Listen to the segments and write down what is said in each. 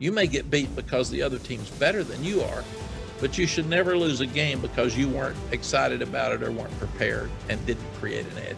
You may get beat because the other team's better than you are, but you should never lose a game because you weren't excited about it or weren't prepared and didn't create an edge.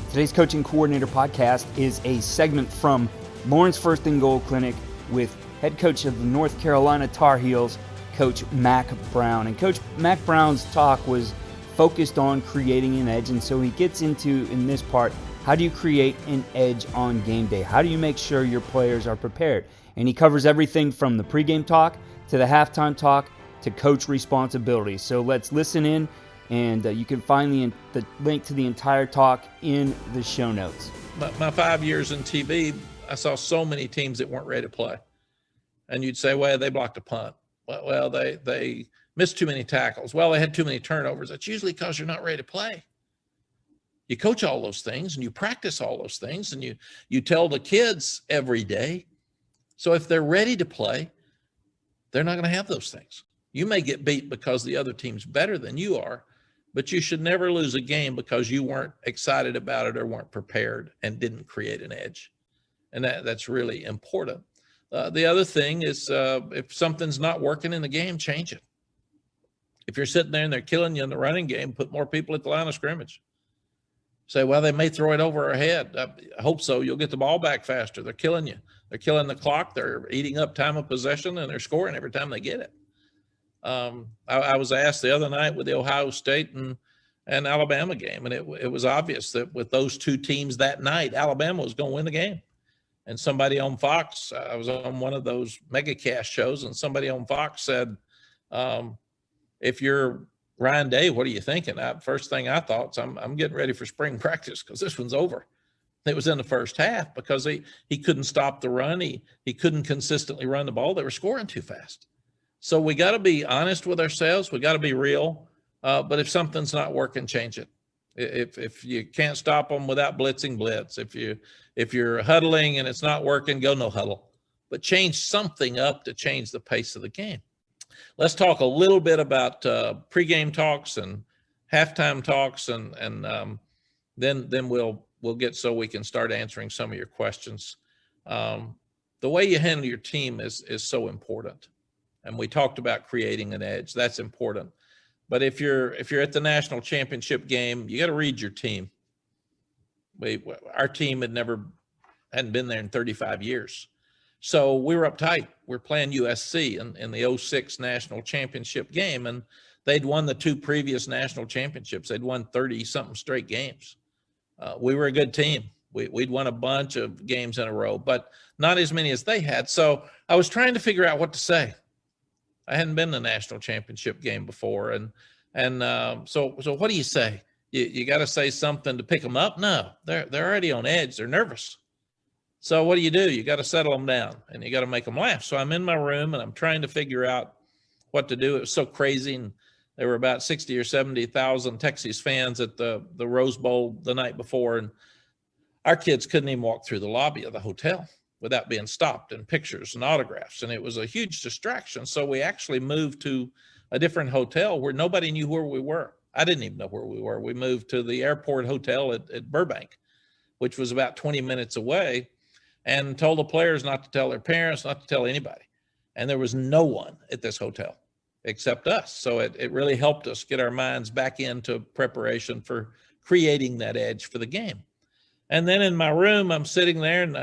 Today's Coaching Coordinator podcast is a segment from Lawrence First and Goal Clinic with head coach of the North Carolina Tar Heels, Coach Mack Brown. And Coach Mack Brown's talk was focused on creating an edge, and so he gets into, in this part, how do you create an edge on game day? How do you make sure your players are prepared? And he covers everything from the pregame talk to the halftime talk to coach responsibilities. So let's listen in, and you can find the link to the entire talk in the show notes. My 5 years in TV, I saw so many teams that weren't ready to play. And you'd say, well, they blocked a punt. Well, they missed too many tackles. Well, they had too many turnovers. That's usually because you're not ready to play. You coach all those things and you practice all those things and you tell the kids every day. So if they're ready to play, they're not going to have those things. You may get beat because the other team's better than you are, but you should never lose a game because you weren't excited about it or weren't prepared and didn't create an edge. And that's really important. The other thing is if something's not working in the game, change it. If you're sitting there and they're killing you in the running game, put more people at the line of scrimmage. Say, well, they may throw it over our head. I hope so. You'll get the ball back faster. They're killing you. They're killing the clock. They're eating up time of possession, and they're scoring every time they get it. I was asked the other night with the Ohio State and Alabama game, and it was obvious that with those two teams that night, Alabama was going to win the game. And somebody on Fox, I was on one of those megacast shows, and somebody on Fox said, if you're Ryan Day, what are you thinking? First thing I thought is I'm getting ready for spring practice because this one's over. It was in the first half because he couldn't stop the run. He couldn't consistently run the ball. They were scoring too fast. So we got to be honest with ourselves. We got to be real. But if something's not working, change it. If you can't stop them without blitzing, blitz. If you're huddling and it's not working, go no huddle. But change something up to change the pace of the game. Let's talk a little bit about pregame talks and halftime talks, and then we'll get so we can start answering some of your questions. The way you handle your team is so important, and we talked about creating an edge. That's important. But if you're at the national championship game, you got to read your team. Our team hadn't been there in 35 years. So we were uptight. We're playing USC in the 06 national championship game, and they'd won the two previous national championships. They'd won 30-something straight games. We were a good team. We'd won a bunch of games in a row, but not as many as they had. So I was trying to figure out what to say. I hadn't been in the national championship game before, and so what do you say? You got to say something to pick them up? No, they're already on edge. They're nervous. So what do? You got to settle them down, and you got to make them laugh. So I'm in my room, and I'm trying to figure out what to do. It was so crazy, and there were about 60 or 70,000 Texas fans at the Rose Bowl the night before, and our kids couldn't even walk through the lobby of the hotel without being stopped and pictures and autographs, and it was a huge distraction. So we actually moved to a different hotel where nobody knew where we were. I didn't even know where we were. We moved to the airport hotel at Burbank, which was about 20 minutes away, and told the players not to tell their parents, not to tell anybody. And there was no one at this hotel except us. So it really helped us get our minds back into preparation for creating that edge for the game. And then in my room, I'm sitting there, and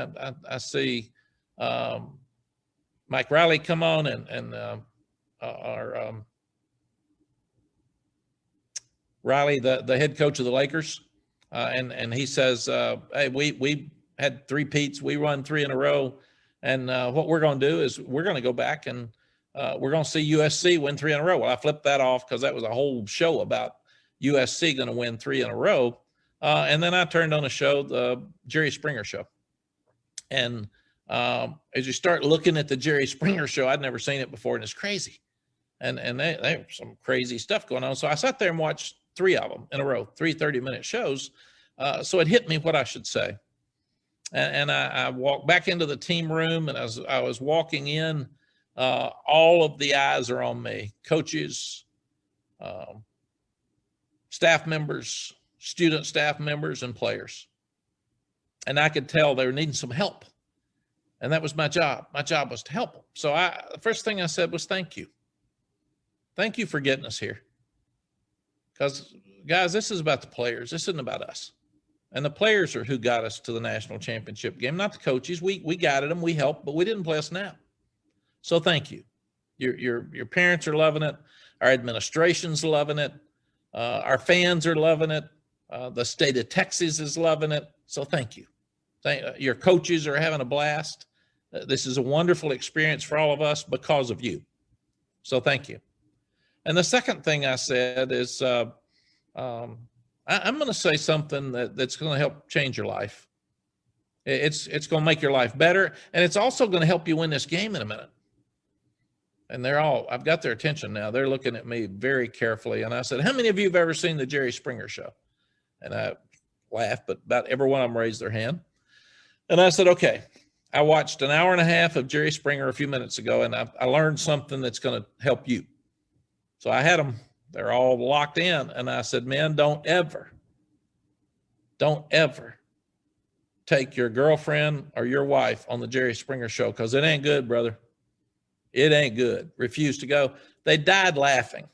I see Mike Riley come on, and our Riley, the head coach of the Lakers, and he says, hey, we had 3 peats. We won 3 in a row. And what we're going to do is we're going to go back and we're going to see USC win 3 in a row. Well, I flipped that off because that was a whole show about USC going to win 3 in a row. And then I turned on a show, the Jerry Springer Show. And as you start looking at the Jerry Springer Show, I'd never seen it before, and it's crazy. And they some crazy stuff going on. So I sat there and watched 3 of them in a row, 3 30-minute shows. So it hit me what I should say. And I walked back into the team room, and as I was walking in, all of the eyes are on me. Coaches, staff members, student staff members, and players. And I could tell they were needing some help. And that was my job. My job was to help them. So the first thing I said was, thank you. Thank you for getting us here. Because, guys, this is about the players. This isn't about us. And the players are who got us to the national championship game, not the coaches. We guided them, we helped, but we didn't play a snap. So thank you. Your parents are loving it. Our administration's loving it. Our fans are loving it. The state of Texas is loving it. So thank you. Your coaches are having a blast. This is a wonderful experience for all of us because of you. So thank you. And the second thing I said is, I'm going to say something that's going to help change your life. It's going to make your life better, and it's also going to help you win this game in a minute. And I've got their attention now. They're looking at me very carefully. And I said, how many of you have ever seen the Jerry Springer Show? And I laughed, but about every one of them raised their hand. And I said, okay, I watched an hour and a half of Jerry Springer a few minutes ago, and I learned something that's going to help you. So I had them, they're all locked in. And I said, man, don't ever take your girlfriend or your wife on the Jerry Springer Show, because it ain't good, brother. It ain't good. Refused to go. They died laughing.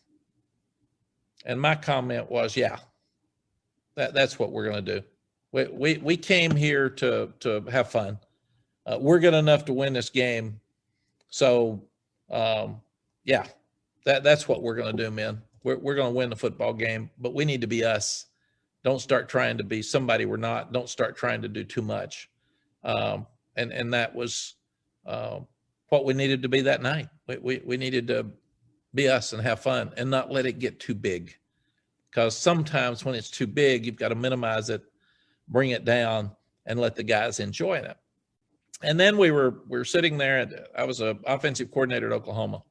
And my comment was, yeah, that's what we're going to do. We came here to have fun. We're good enough to win this game. So, yeah, that's what we're going to do, man. We're going to win the football game, but we need to be us. Don't start trying to be somebody we're not. Don't start trying to do too much. And that was what we needed to be that night. We needed to be us and have fun and not let it get too big. Because sometimes when it's too big, you've got to minimize it, bring it down, and let the guys enjoy it. And then we were sitting there. I was an offensive coordinator at Oklahoma.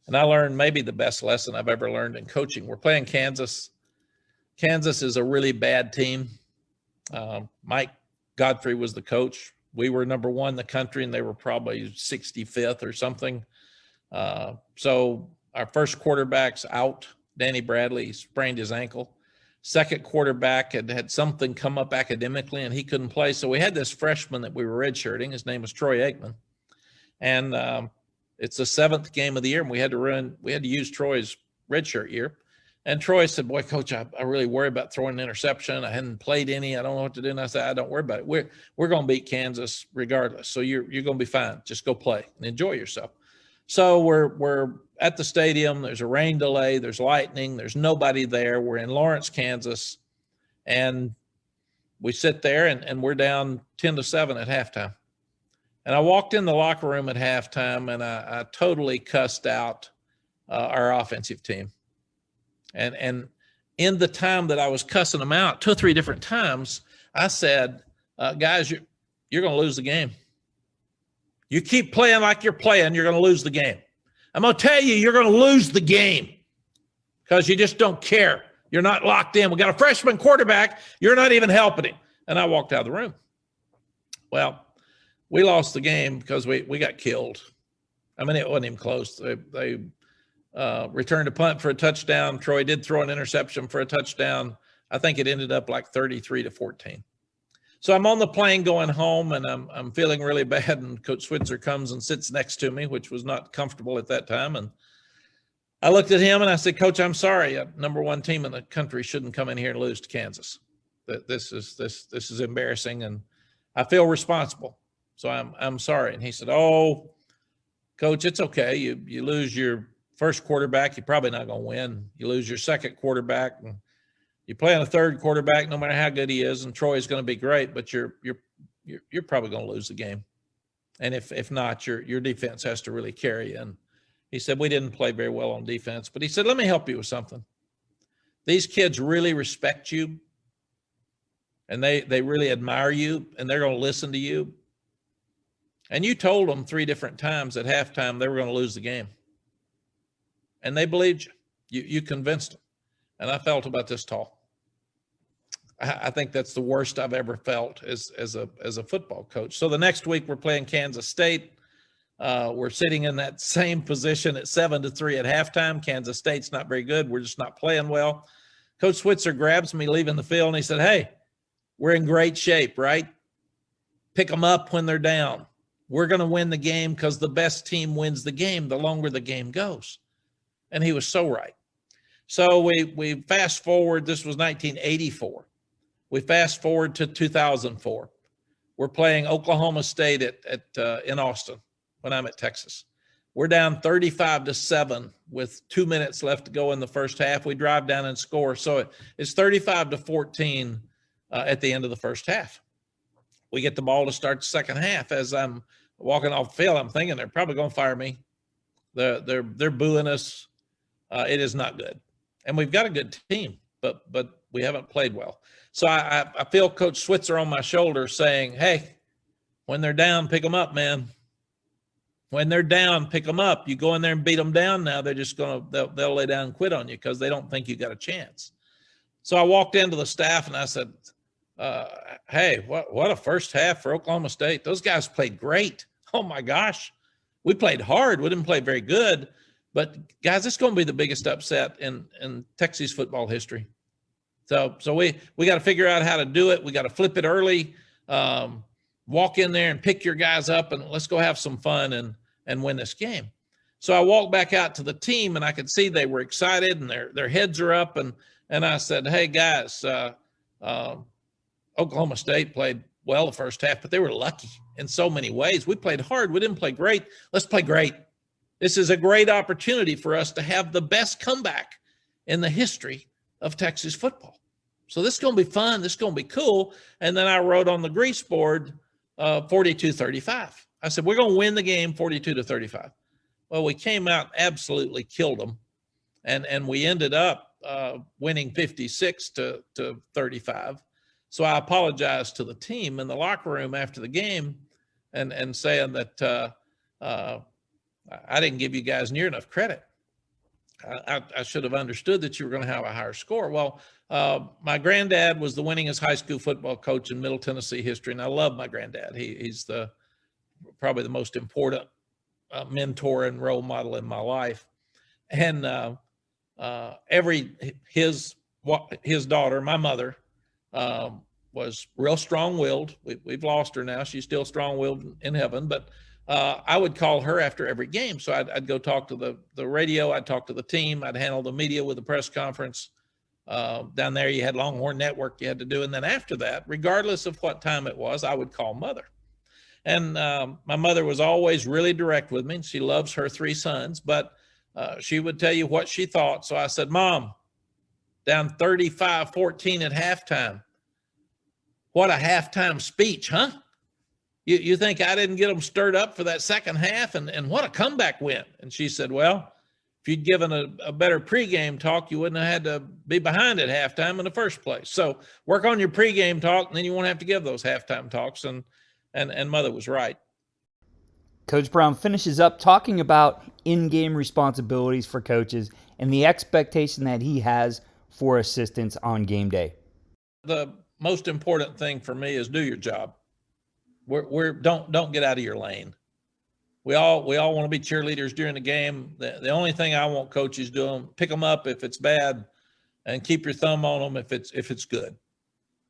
And I learned maybe the best lesson I've ever learned in coaching. We're playing Kansas. Kansas is a really bad team. Mike Godfrey was the coach. We were number 1 in the country, and they were probably 65th or something. So our first quarterback's out. Danny Bradley sprained his ankle. Second quarterback had something come up academically, and he couldn't play. So we had this freshman that we were redshirting. His name was Troy Aikman. And it's the 7th game of the year, and we had to use Troy's redshirt year. And Troy said, boy, Coach, I really worry about throwing an interception. I hadn't played any. I don't know what to do. And I said, I don't worry about it. We're going to beat Kansas regardless. So you're going to be fine. Just go play and enjoy yourself. So we're at the stadium. There's a rain delay. There's lightning. There's nobody there. We're in Lawrence, Kansas. And we sit there, and we're down 10-7 at halftime. And I walked in the locker room at halftime, and I totally cussed out our offensive team. And in the time that I was cussing them out 2 or 3 different times, I said, guys, you're going to lose the game. You keep playing like you're playing, you're going to lose the game. I'm going to tell you, you're going to lose the game because you just don't care. You're not locked in. We got a freshman quarterback. You're not even helping him. And I walked out of the room. Well, we lost the game because we got killed. I mean, it wasn't even close. They returned a punt for a touchdown. Troy did throw an interception for a touchdown. I think it ended up like 33-14. So I'm on the plane going home, and I'm feeling really bad. And Coach Switzer comes and sits next to me, which was not comfortable at that time. And I looked at him and I said, Coach, I'm sorry. Number 1 team in the country shouldn't come in here and lose to Kansas. This is embarrassing, and I feel responsible. So I'm sorry. And he said, oh, Coach, it's okay. You lose your first quarterback, you're probably not going to win. You lose your second quarterback, and you play on a third quarterback, no matter how good he is, and Troy's going to be great, but you're probably going to lose the game. And if not, your defense has to really carry you. And he said, we didn't play very well on defense, but he said, let me help you with something. These kids really respect you, and they really admire you, and they're going to listen to you. And you told them 3 different times at halftime they were going to lose the game. And they believed you. You convinced them. And I felt about this tall. I think that's the worst I've ever felt as a football coach. So the next week we're playing Kansas State. We're sitting in that same position at 7-3 at halftime. Kansas State's not very good. We're just not playing well. Coach Switzer grabs me leaving the field, and he said, hey, we're in great shape, right? Pick them up when they're down. we're going to win the game because the best team wins the game the longer the game goes. And he was so right. So we fast forward. This was 1984. We fast forward to 2004. We're playing Oklahoma State in Austin when I'm at Texas. We're down 35-7 with 2 minutes left to go in the first half. We drive down and score. So it's 35-14 at the end of the first half. We get the ball to start the second half. As I'm walking off the field, I'm thinking they're probably going to fire me. They're booing us. It is not good. And we've got a good team, but we haven't played well. So I feel Coach Switzer on my shoulder saying, hey, when they're down, pick them up, man. When they're down, pick them up. You go in there and beat them down now, they're just they'll lay down and quit on you because they don't think you got a chance. So I walked into the staff and I said, hey, what a first half for Oklahoma State. Those guys played great. Oh my gosh. We played hard. We didn't play very good. But guys, it's going to be the biggest upset in Texas football history. So we got to figure out how to do it. We got to flip it early. Walk in there and pick your guys up and let's go have some fun and win this game. So I walked back out to the team and I could see they were excited and their heads are up. And I said, hey guys, Oklahoma State played well the first half, but they were lucky in so many ways. We played hard. We didn't play great. Let's play great. This is a great opportunity for us to have the best comeback in the history of Texas football. So this is going to be fun. This is going to be cool. And then I wrote on the grease board 42-35. I said, we're going to win the game 42-35. Well, we came out, absolutely killed them. And we ended up winning 56-35. So I apologized to the team in the locker room after the game and saying that I didn't give you guys near enough credit. I should have understood that you were going to have a higher score. Well, my granddad was the winningest high school football coach in Middle Tennessee history, and I love my granddad. He's probably the most important mentor and role model in my life. And his daughter, my mother, was real strong-willed. We've lost her now. She's still strong-willed in heaven, but I would call her after every game. So I'd go talk to the radio. I'd talk to the team. I'd handle the media with the press conference. Down there, you had Longhorn Network you had to do. And then after that, regardless of what time it was, I would call Mother. And my mother was always really direct with me. She loves her 3 sons, but she would tell you what she thought. So I said, Mom, down 35-14 at halftime. What a halftime speech, huh? You think I didn't get them stirred up for that second half? And what a comeback win. And she said, well, if you'd given a better pregame talk, you wouldn't have had to be behind at halftime in the first place. So work on your pregame talk, and then you won't have to give those halftime talks. And Mother was right. Coach Brown finishes up talking about in-game responsibilities for coaches and the expectation that he has for assistants on game day. The most important thing for me is do your job. Don't get out of your lane. We all want to be cheerleaders during the game. The only thing I want coaches doing, pick them up if it's bad, and keep your thumb on them if it's good.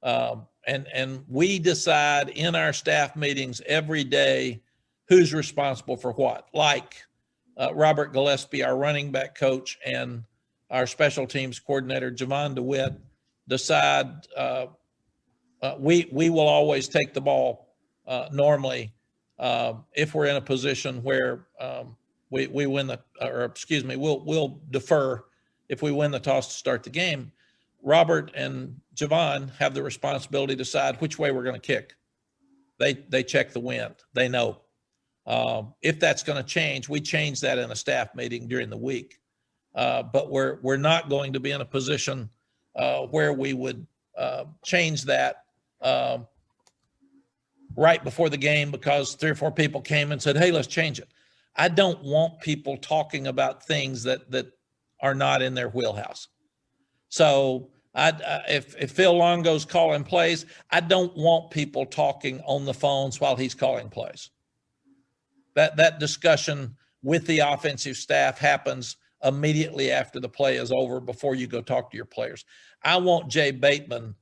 And we decide in our staff meetings every day who's responsible for what. Like Robert Gillespie, our running back coach, and our special teams coordinator, Javon DeWitt, decide we will always take the ball normally if we're in a position where we win we'll defer if we win the toss to start the game. Robert and Javon have the responsibility to decide which way we're going to kick. They check the wind. They know. If that's going to change, we change that in a staff meeting during the week. But we're not going to be in a position where we would change that right before the game because 3 or 4 people came and said, hey, let's change it. I don't want people talking about things that are not in their wheelhouse. So if Phil Longo's calling plays, I don't want people talking on the phones while he's calling plays. That discussion with the offensive staff happens immediately after the play is over before you go talk to your players. I want Jay Bateman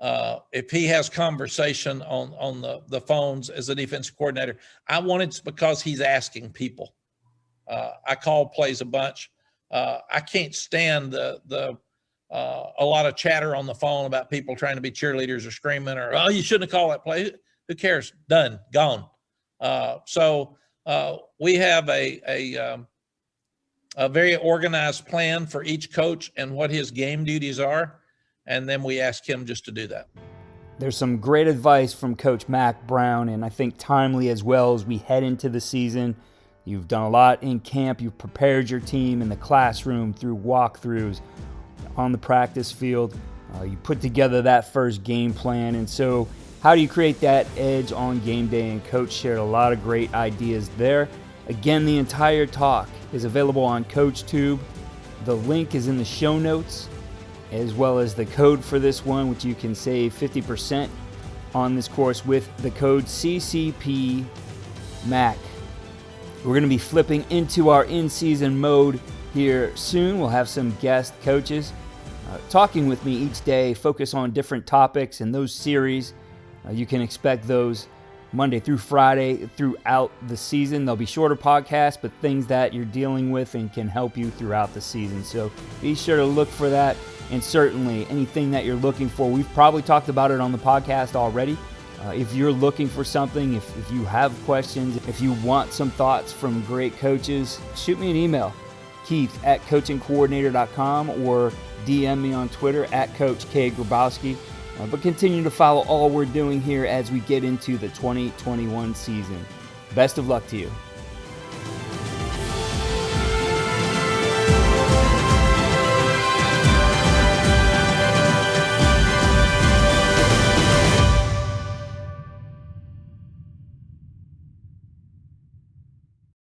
if he has conversation on the phones as a defensive coordinator, I want it because he's asking people. I call plays a bunch. I can't stand a lot of chatter on the phone about people trying to be cheerleaders or screaming or, oh, you shouldn't have called that play. Who cares? Done, gone. So we have a very organized plan for each coach and what his game duties are. And then we ask him just to do that. There's some great advice from Coach Mack Brown, and I think timely as well as we head into the season. You've done a lot in camp. You've prepared your team in the classroom through walkthroughs on the practice field. You put together that first game plan. And so how do you create that edge on game day? And Coach shared a lot of great ideas there. Again, the entire talk is available on CoachTube. The link is in the show notes, as well as the code for this one, which you can save 50% on this course with the code CCPMack. We're going to be flipping into our in-season mode here soon. We'll have some guest coaches talking with me each day, focus on different topics in those series. You can expect those Monday through Friday throughout the season. They'll be shorter podcasts, but things that you're dealing with and can help you throughout the season. So be sure to look for that. And certainly anything that you're looking for, we've probably talked about it on the podcast already. If you're looking for something, if you have questions, if you want some thoughts from great coaches, shoot me an email, keith@coachingcoordinator.com, or DM me on Twitter @Coach K. Grabowski. But continue to follow all we're doing here as we get into the 2021 season. Best of luck to you.